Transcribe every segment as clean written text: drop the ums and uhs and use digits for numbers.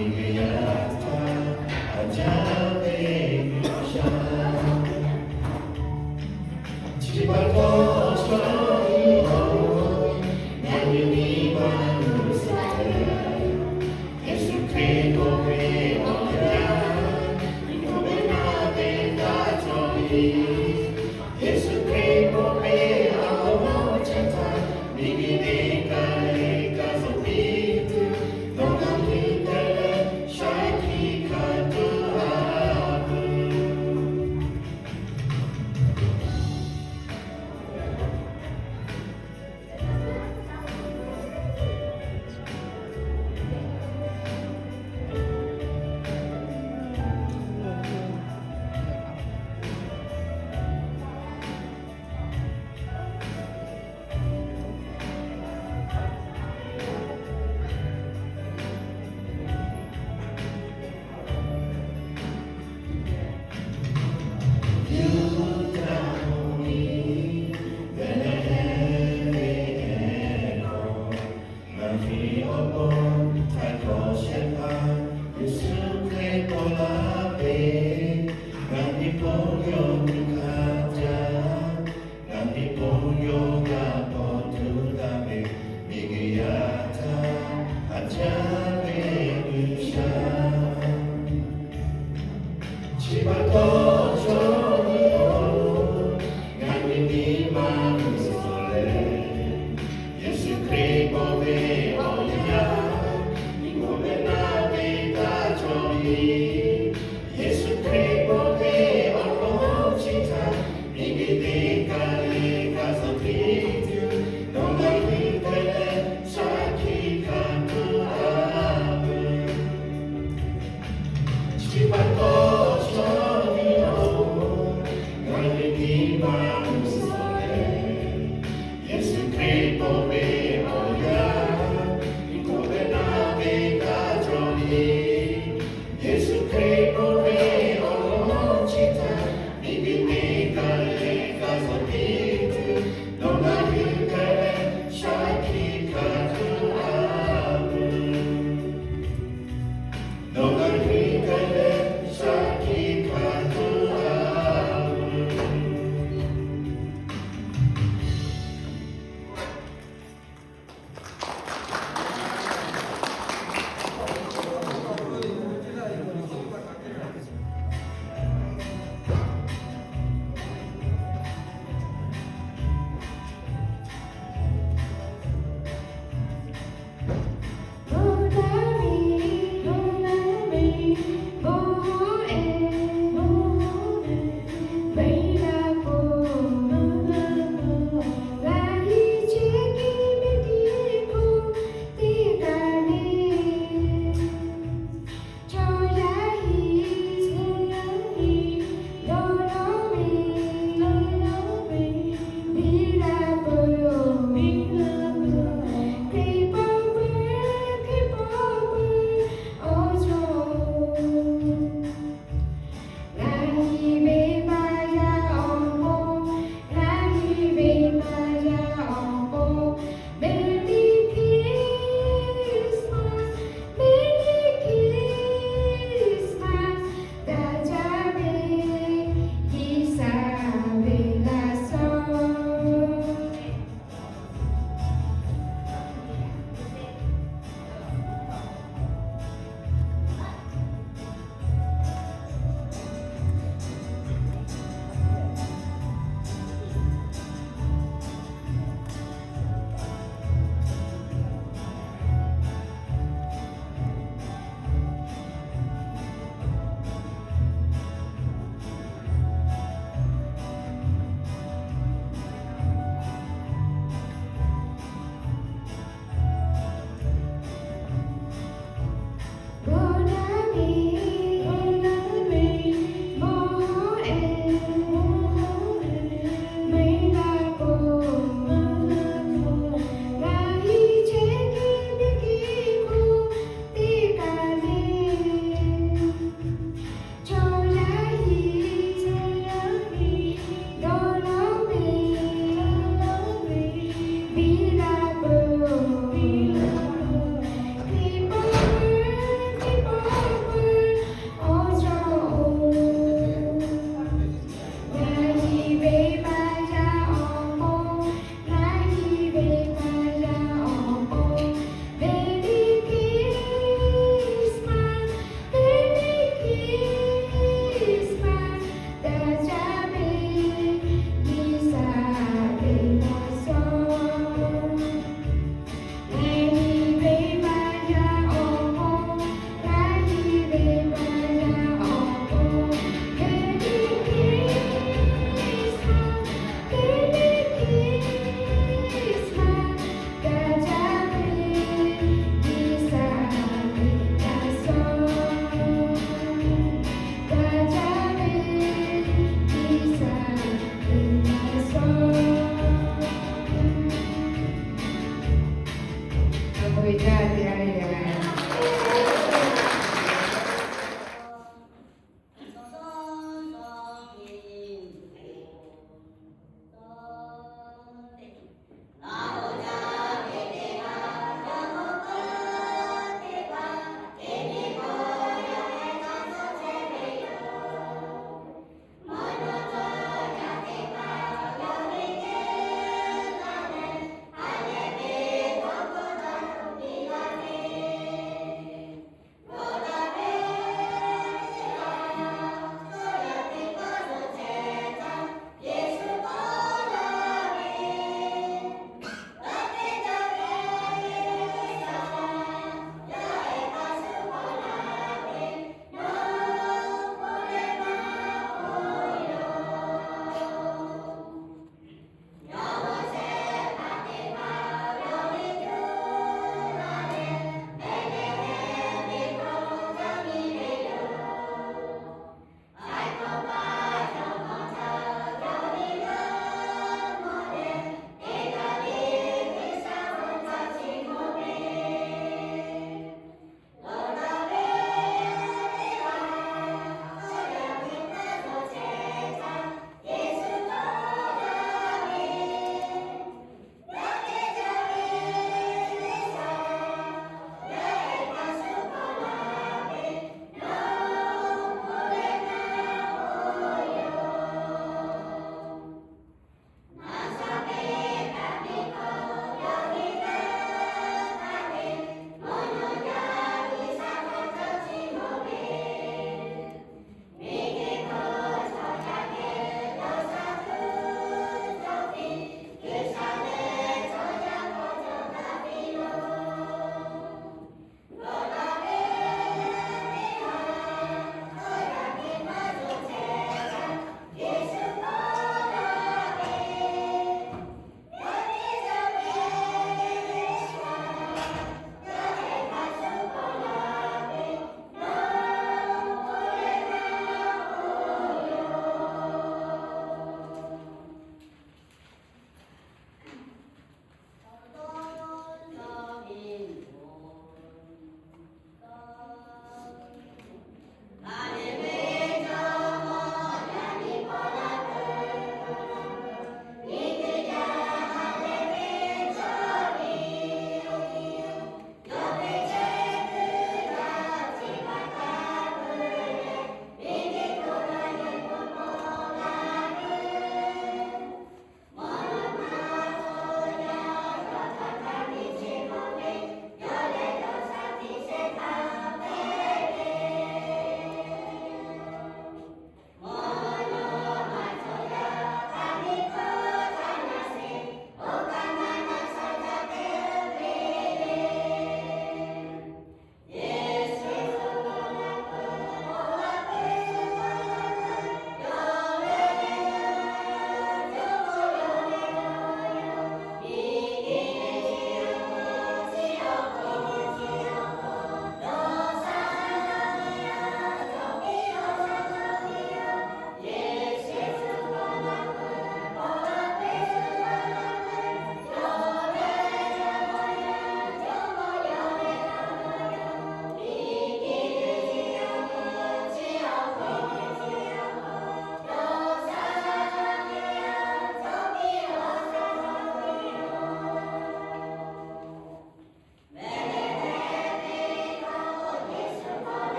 Amen.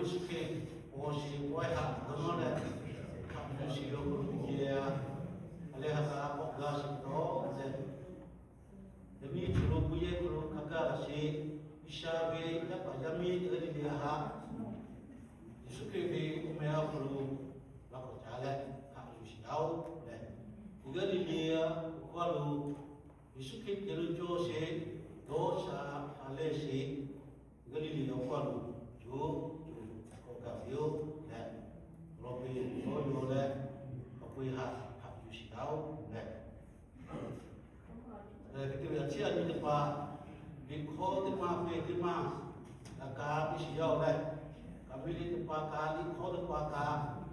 suke o si boy ha no le ha si yo ko ke ale ha sa ko ga si to le demi chulo buye ko kaka si isha be ya pa yami de de ha suke be o me ha ko la ko jale ha si dau le igari le ko lo suke ke jo se do sa ale si igari le ko lo jo Kafio dan Robi Soyo dan Kapui Hat Yusi Tau dan kita lihat siapa ni tempat di kau tempat pe tempat agak bisiau dan kami di tempat kali kau tempat kah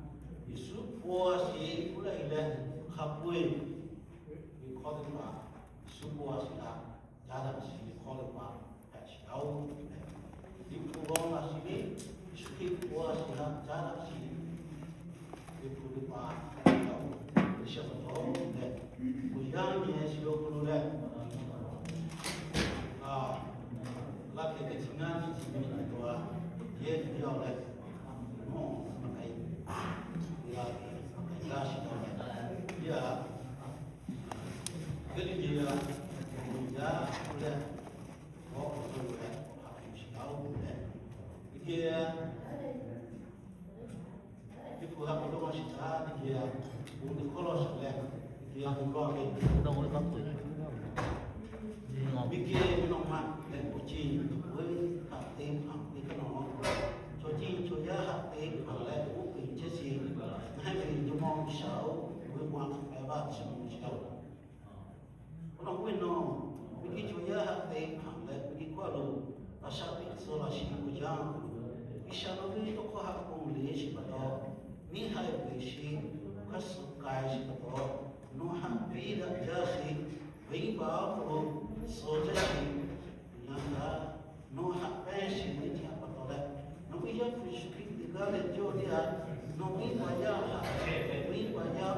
isu puasi pula ilah Kapui di kau tempat isu puasi dah jalan si kau tempat Tau di pulau sini suki puas dalam jarak sini itu lupa siapa tahu deh ujangnya siapa pun deh laki kecingan sini itu dia dia deh no makai dia dia siapa dia jadi dia udah oh betul deh harus tahu deh dia itu hak itu masih ada dia untuk kolos leh dia umroh ni đâu có cấp tuổi bikin minum mak dan kucing với hak tim hak ni kan orang cho chi cho ya hak tim hak leh tu pun cesi hai mình chúng mong sáu với quan phải ba sáu sáu orang pun no bikin cho ya hak tim hak leh bikin qua lu asal itu solah si ujang Isya nabi itu kau hak pungli si betul, ni hai besi kasukai si betul, nuhak bida jasi, bimba pun soja si, yang dah nuhak besi ni siapa betul le, nabi yang fishki tiga lejo dia, nabi banyak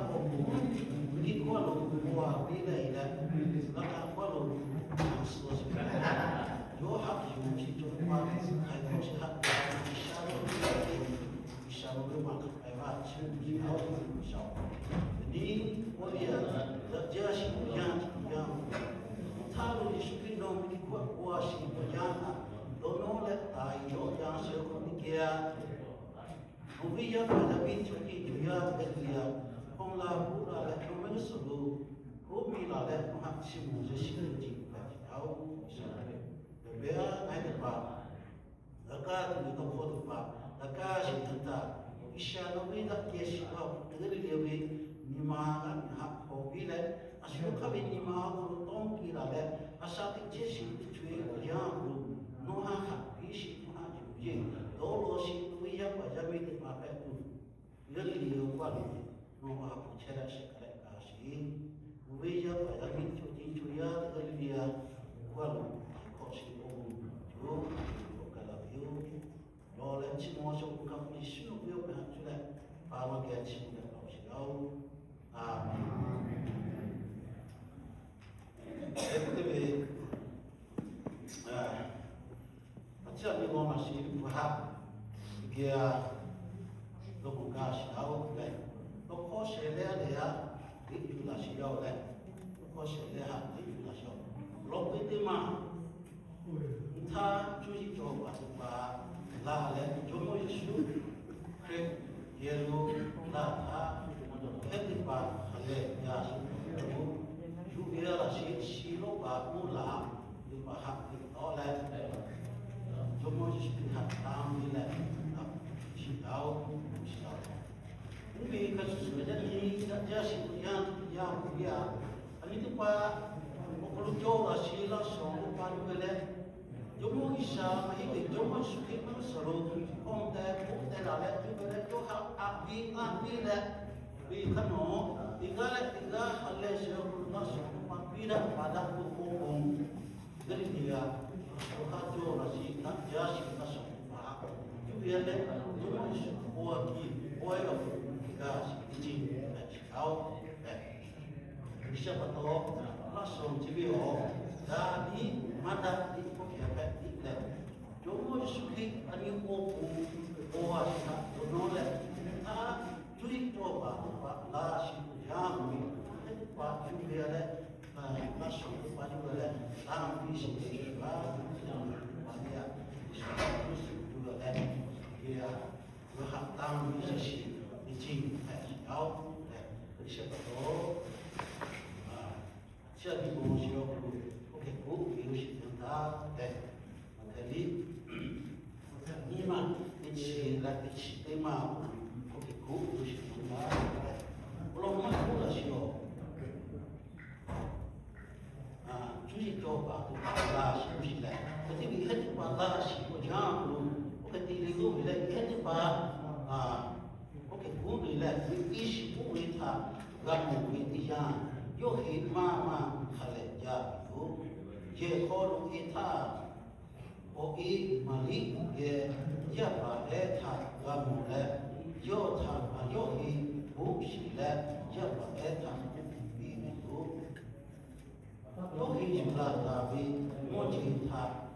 pun, ni kalau buah bida ida, laka kalau soja, yo hak yo si cuma hai kau si hak jadi, dia terjadi yang tahu di sini dom di kuat si berjana, dono letai jo yang sekolah Ubi yang pada pintu juya dia, penglah pula le kami selalu, ubi la le hak si muda si kerja tahu misalnya, berbeza ada apa, dekat itu kau apa, dekat si tentang Isya nabi nak kiasi kau dengan dia ni nimahan hak hobi le asyik kami nimahan kalau tong kira le asal kiasi cuci yang belum noha hak isi noha juji dolo si tu yang baca itu apa tu jadi dia buat noha hak cerita sekarang kasih nabi yang baca itu cuci ya dengan dia buat kau si orang tu kalau dia Lolen semua sok kamu isu dia pernah sudah bawa dia semua kalau silau amin. Tapi macam ni orang masih faham dia logo silau le logo selia dia itu lah silau le logo selia itu lah silau logo itu mah entah cuci coba la le jomo yesu kre yelo la ha heti pa hale ya su ju ya la si lo ba mu la di pa ha ti to le jomo yesu ha tam ni le si dau umi ka su jadi ya si ya ani ti pa ko jo la si la so pa ni le Jomo Isha, mahilig Jomo Suki Mansaro, Omde, Bukte Lale, Jubele, Joha, Abi, le, Bi Kano, Igale, Hale, Shurnas, Mapira, Pada, Bukong, Geridia, Joha, Joha, Si, Jasi, Nasopa, Jubiele, Jomo Isha, Oaki, Oil, Gas, Iji, Chao, Isha Pato, Nasom, Jibio, Dadi, Mata, Jomo Suki, ani opo, ဆိုပါဒီလည်းအာပြီးရှိတယ်ပါဘာလဲရှိတယ်သူကလည်းဒီဟာဝဟာတောင်းပြီးရှိဒီချင်းအောက်ဒီချက်တော့ချက်ဒီကိုရှိတော့โอเคကိုဒီလိုရှိတာတဲ့ဒီဒီမှာဒီချင်းလာဒီချင်းမှာโอเคကိုဒီလိုရှိတာဘလုံးမကိုလာရှိတော့主席叫把都拉是不是来？我这里还得把拉是我讲不，我跟地里头回来还得把我给不回来，一时不为他，俺们为的样，要黑妈妈他来家有，也考虑给他，我给马里也把来他俺们来，要他要黑不是来，也把来他。都可以来那边，我经常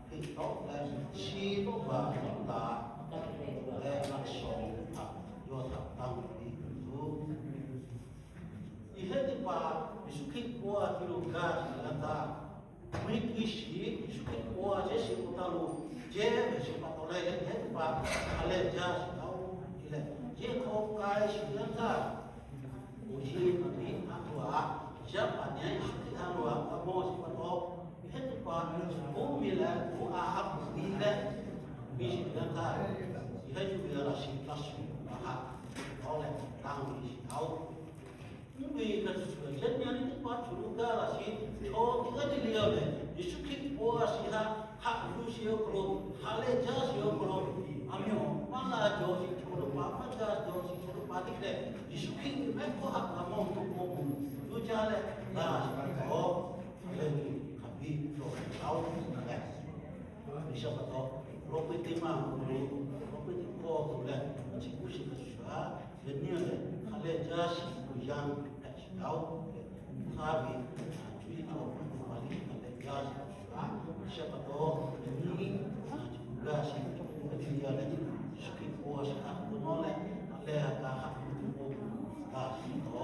可以到来西多巴达来那小啊，要他当地住。以前的话，你是可以过这种干的那，没关系，你是可以过这些不道路，这没什么道理，以前的话，他来家是到这来，这靠干是那啥，我是那里那多啊。像把年数的他说，我是不多，你看这把我没来，我不离来，必须让他，你看就为了新老师啊，好嘞，当为是好，因为那是说，人家你把出路干了是，哦，这个的了嘞，你是可以过是他，他不是有可能，他来家是有可能，阿没有，完了就是出路，完了就是出路，把这个，你是可以买过哈，那么多过。都家嘞，那哦，人他比做好嘞，你晓得到，老百姓嘛，老百姓过过嘞，这不是个啥，人家嘞，他嘞家是不一样，好，他比注意到哪里他嘞家是啥，晓得到你家是不一样嘞，是给过是啊，不孬嘞，他嘞他还不啊，是到。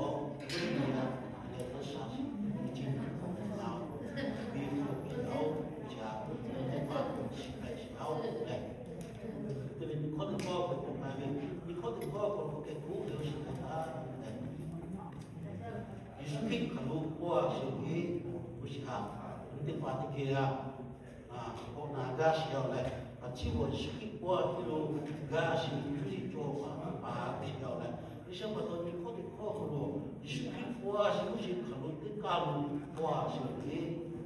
结果是我这种干是自己做嘛，把这条嘞，你想不到你考的考不了，你是我是不是考虑的高路，我是的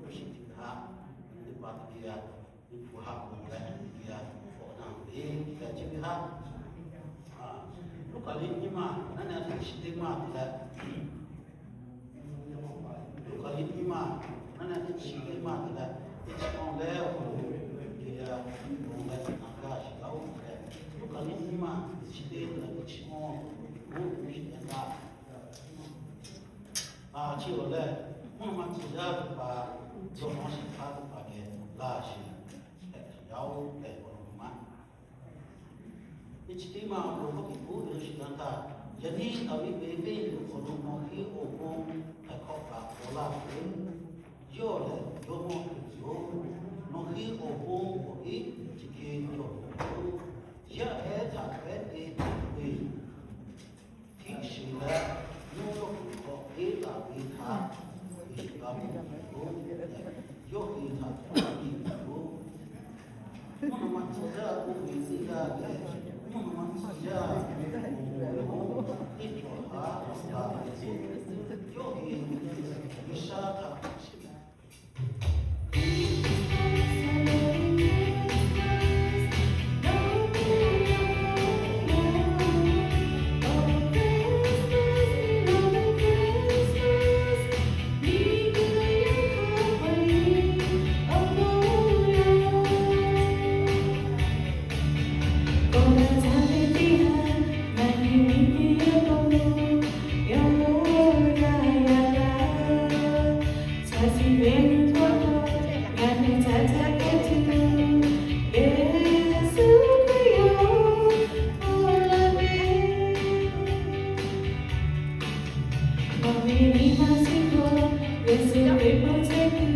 不是的他，你把这个你不好过来，这个我让你在这边哈，如果你嘛，那是是的嘛的，如果你嘛，那是是的嘛的，你讲来我。结果呢，慢慢自然的把做东西他都把给拉起，然后来我们一起的嘛，我们给不留时间他，人家到底每个人可能忙起我们还靠把我拉回，要来要么有，忙起我们我一这个有，也爱他爱的会提醒了，努力。一打一他，一打不不，又一他一不，我们自家不会自家的，我们自家我一做哈，又一沙他。Yes,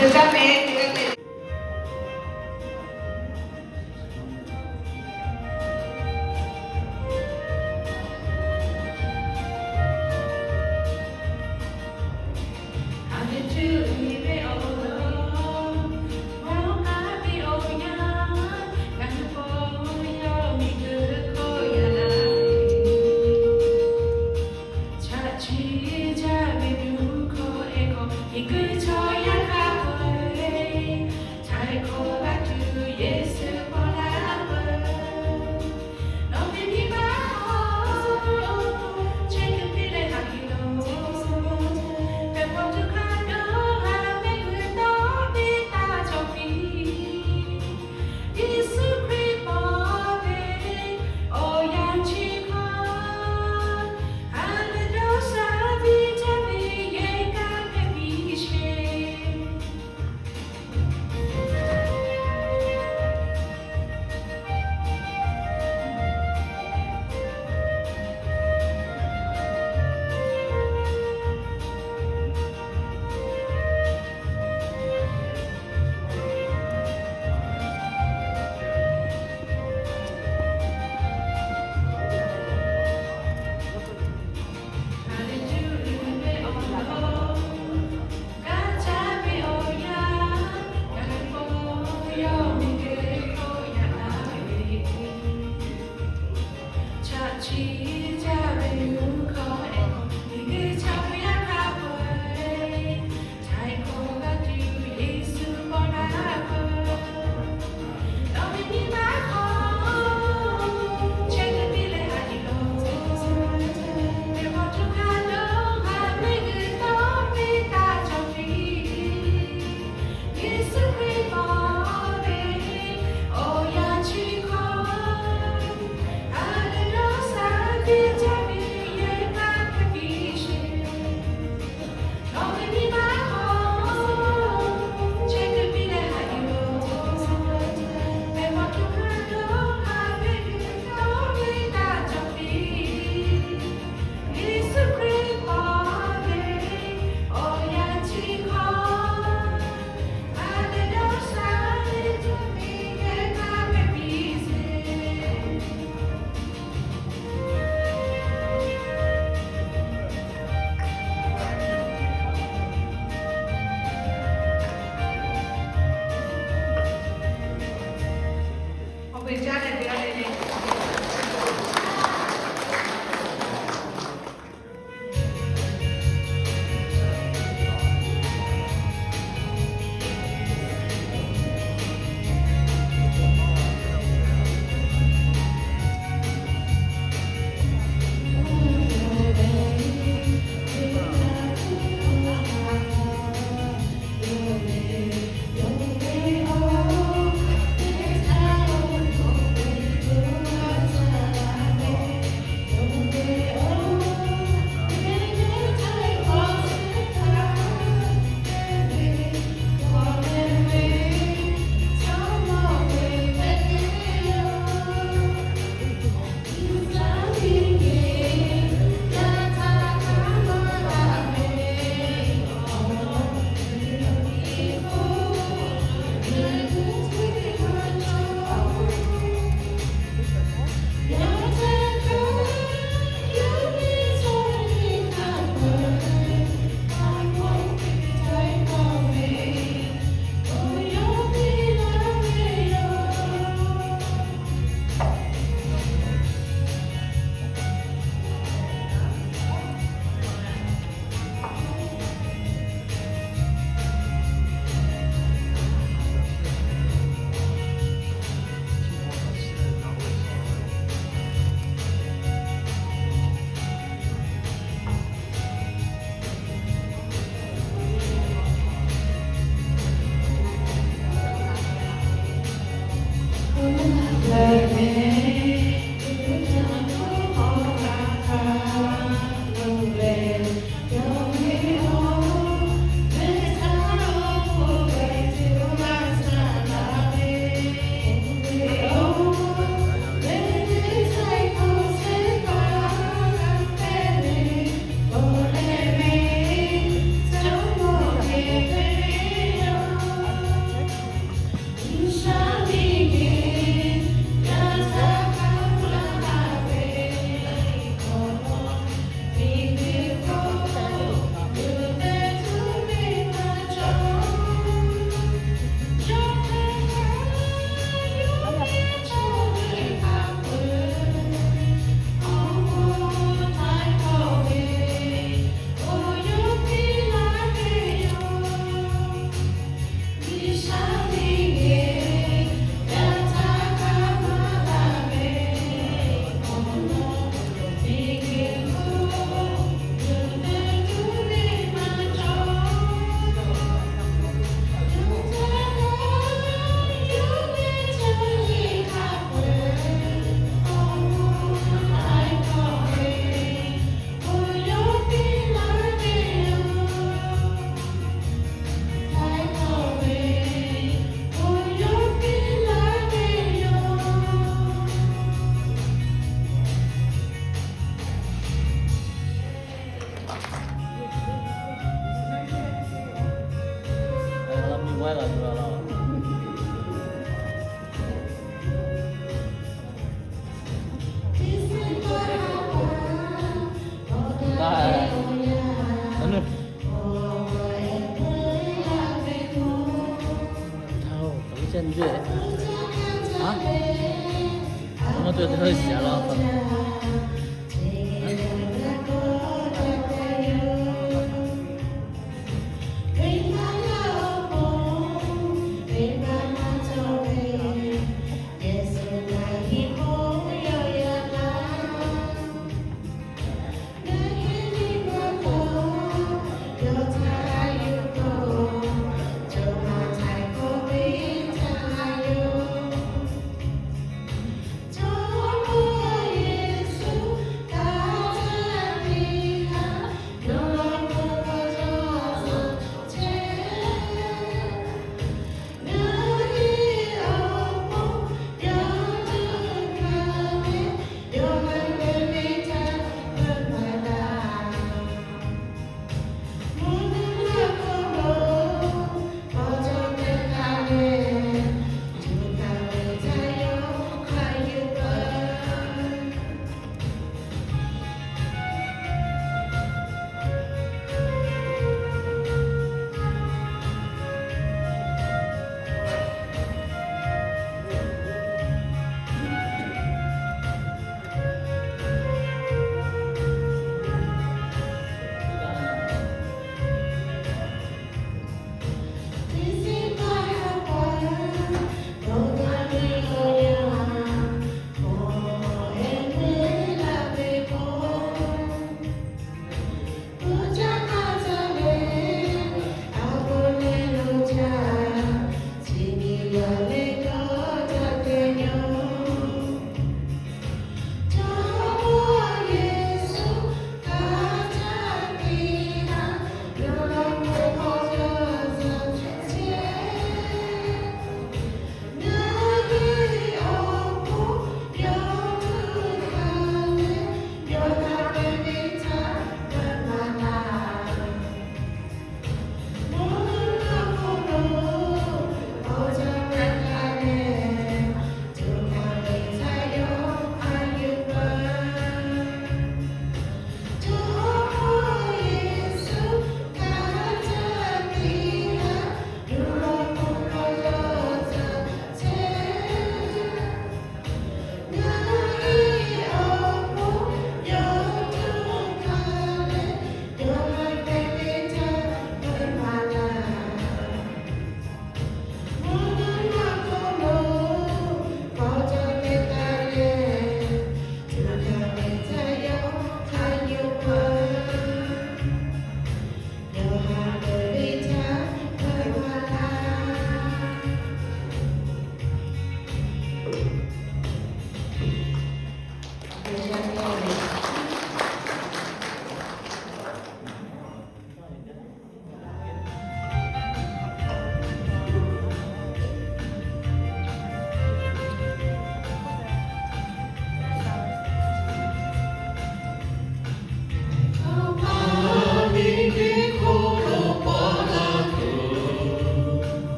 Hallelujah. เรามีไว้เราตัวเราได้นั่นเท่าไม่ใช่ด้วย啊？我们对这写了。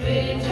Hallelujah.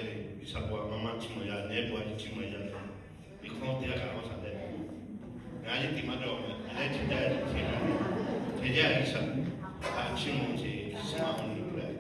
le sabua mama chimo ya ne boa chimo ya ni ko te ka o sa de ga ji ti ma do le ti da ti te ja isa a chimo ti sa on ni pre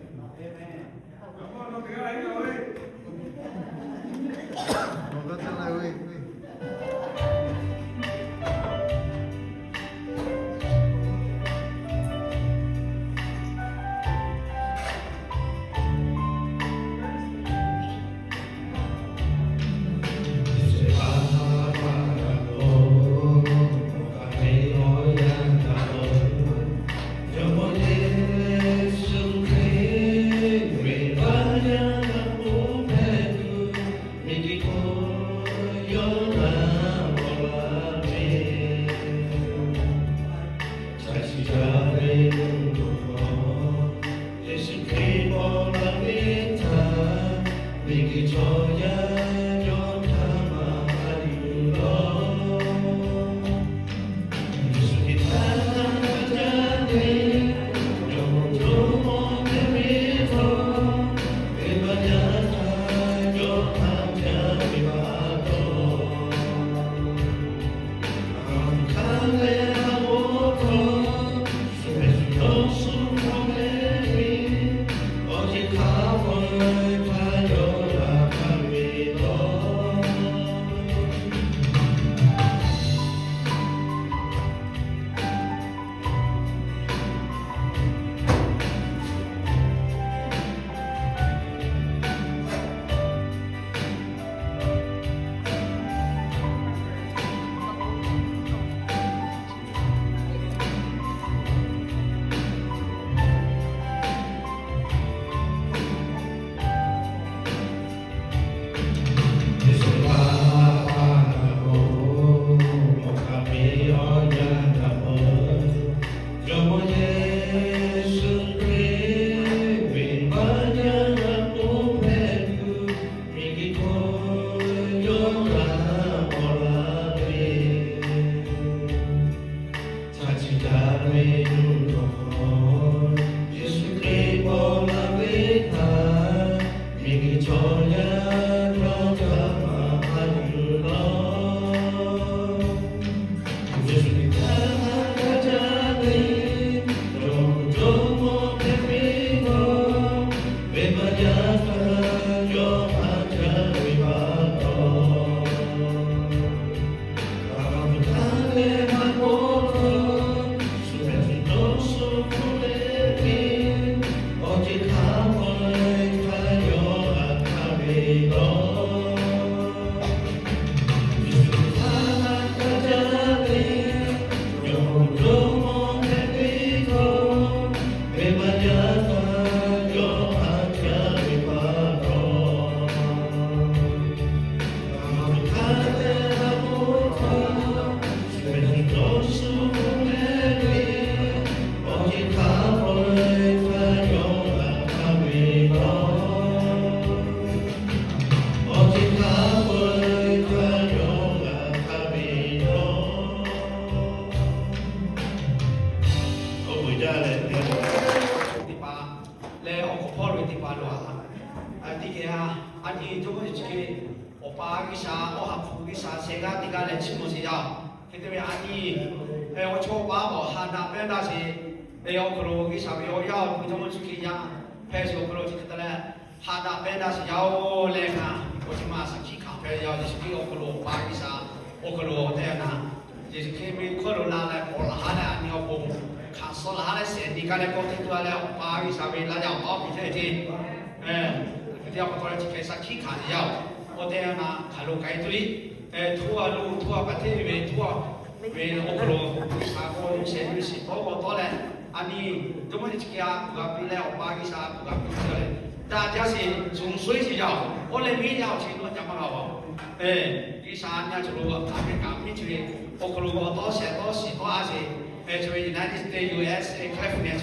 United States, USA, California,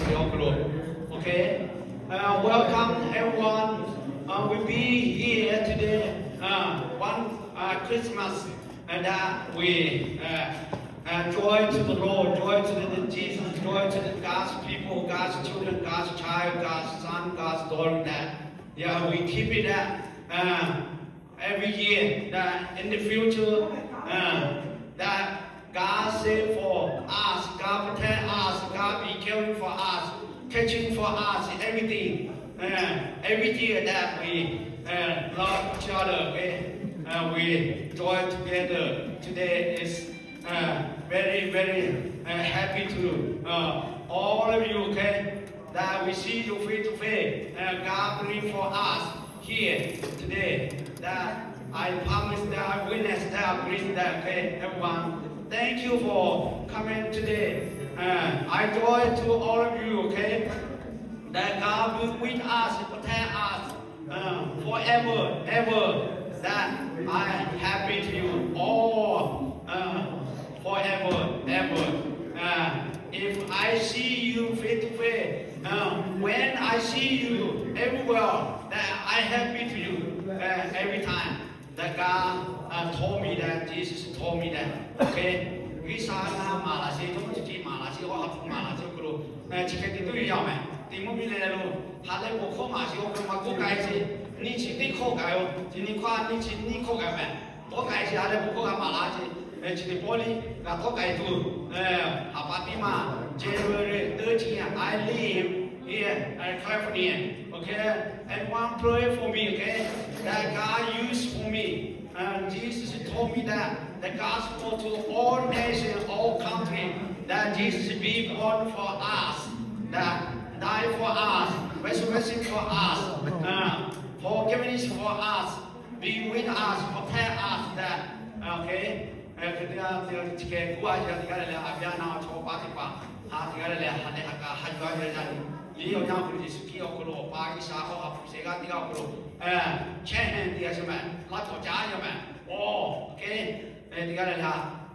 okay? Welcome everyone. We be here today, one Christmas, and we joy to the Lord, joy to the Jesus, joy to the God's people, God's children, God's child, God's son, God's daughter. That we keep it every year that in the future that God save for us, God protect us, God be caring for us, catching for us, everything. Every year that we love each other, okay? We join together. Today is very, very happy to all of you, okay? That we see you face to face. God bring for us here today. That I promise that I witness that I bring that, okay, everyone. Thank you for coming today. I joy to all of you, okay? That God will with us, protect us forever, ever. That I am happy to you all forever, ever. If I see you face to face, when I see you everywhere, that I happy to you every time. That God told me that, Jesus told me that. Okay? 为啥那马来西亚中去马来西亚话从马来西亚路，去看的都一样没？题目比来路，他在我考马西亚跟我过改些，你去你考改哦，今年看你去你考改没？多改些，他在我考马来西亚，去的玻璃，那多改多，哈巴比嘛 ，January 13, I live here in California, okay? And one pray for me, okay? That God used for me. And Jesus told me that the gospel to all nations, all countries, that Jesus be born for us, that died for us, resurrected for us, forgiveness for us, be with us, protect us, that, okay?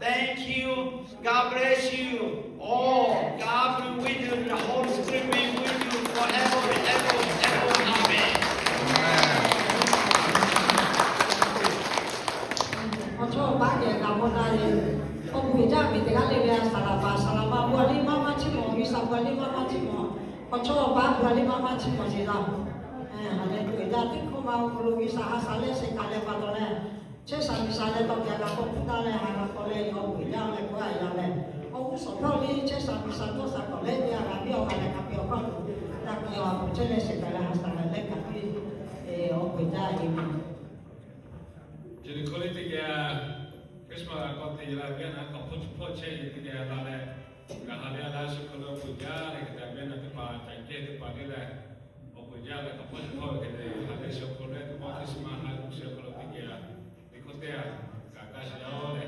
Thank you. God bless you. Oh, God be with you. The Holy Spirit be with you forever and ever and ever. Amen. 我做八年搞不大的，我回家没得个那个沙拉巴，我的妈妈去摸，有啥我的妈妈去摸，我做八我的妈妈去摸去了，好的回家的恐怕我路有啥啥嘞，谁干嘞巴多嘞，这啥没啥嘞，到家个不大嘞，还个过来要回家嘞，过来要嘞，我无所谓的，这啥没啥多啥过来的，还不要还来还不要放，那个要这嘞谁干嘞还啥嘞，来干的，我回家的。 Jadi kalau tiga Christmas kau tiga lagi nak kau pun cek tiga lagi, kalau dia ada sekolah puja, kita biar nanti pak cakap tu pak dia, kau puja le kau pun kita ada sekolah tu pak Christmas ada sekolah tiga, ikut dia kakak siapa le.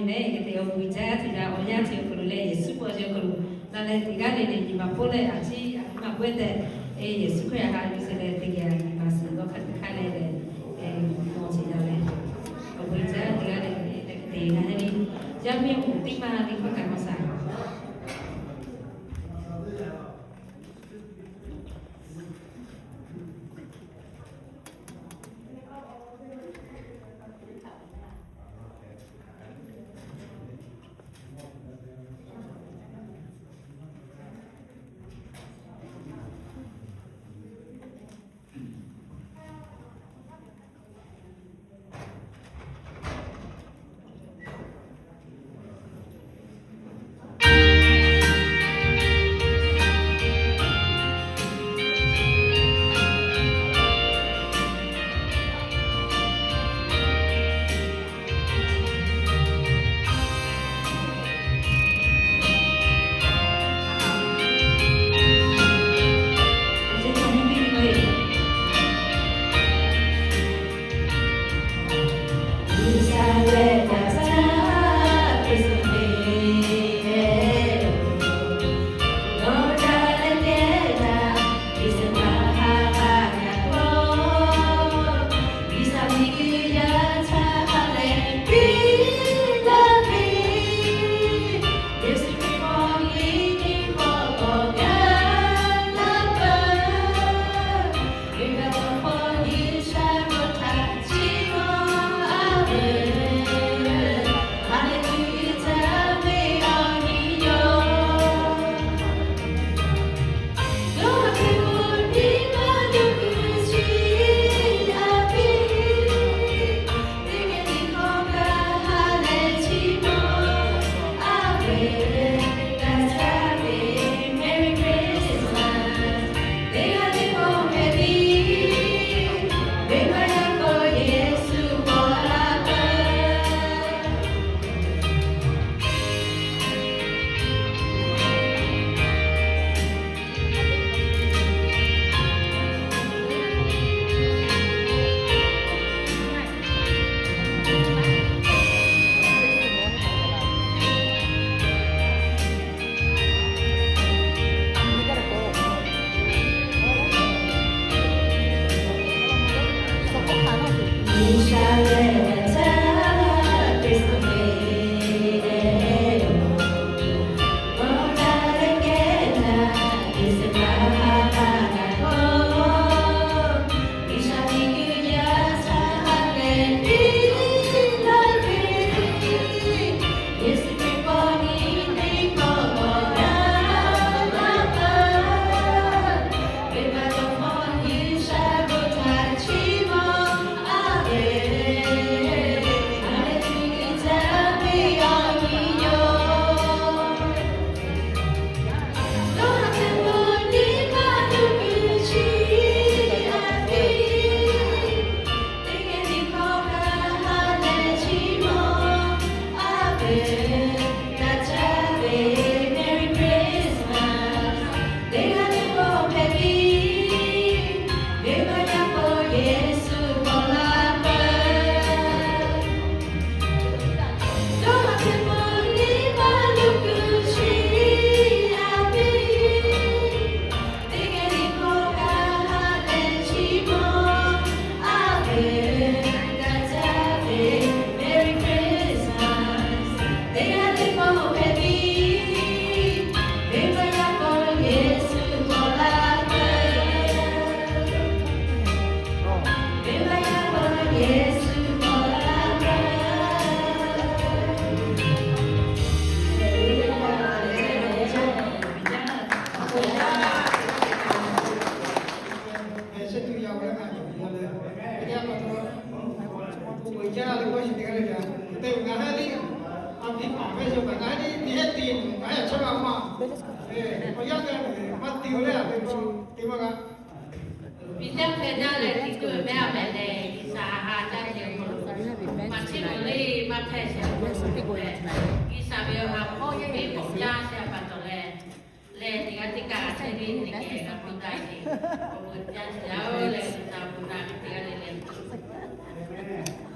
ne ke te o buja ti da o ya ti ko le Yesu po je ko na le ti ga le ni ma po le a chi ma puede Yesu ko ya ha ni se le te ya ni ma si do ka ka le mo ti da le o buja ti ga le te na ni ya mi ko ti ma ni ko ka ko sa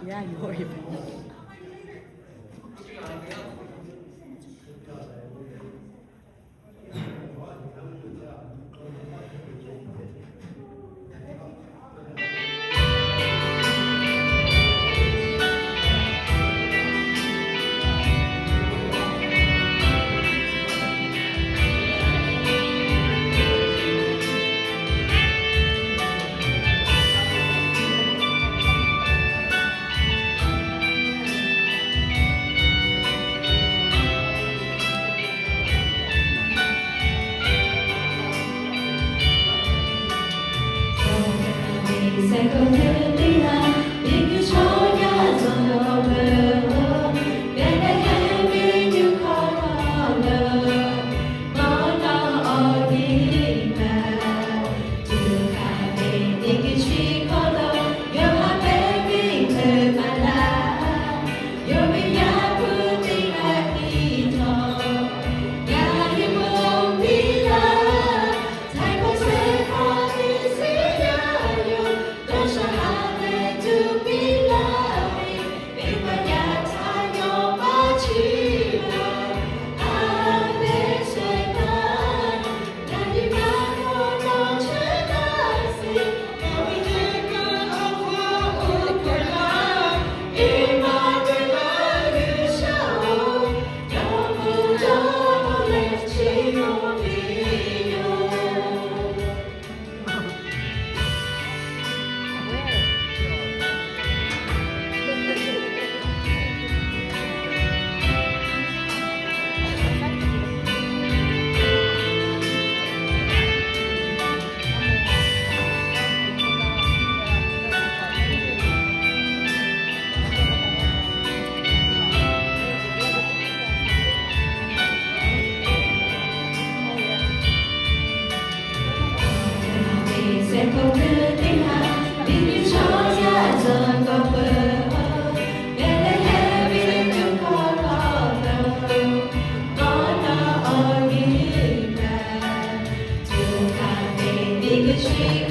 Yeah, you're She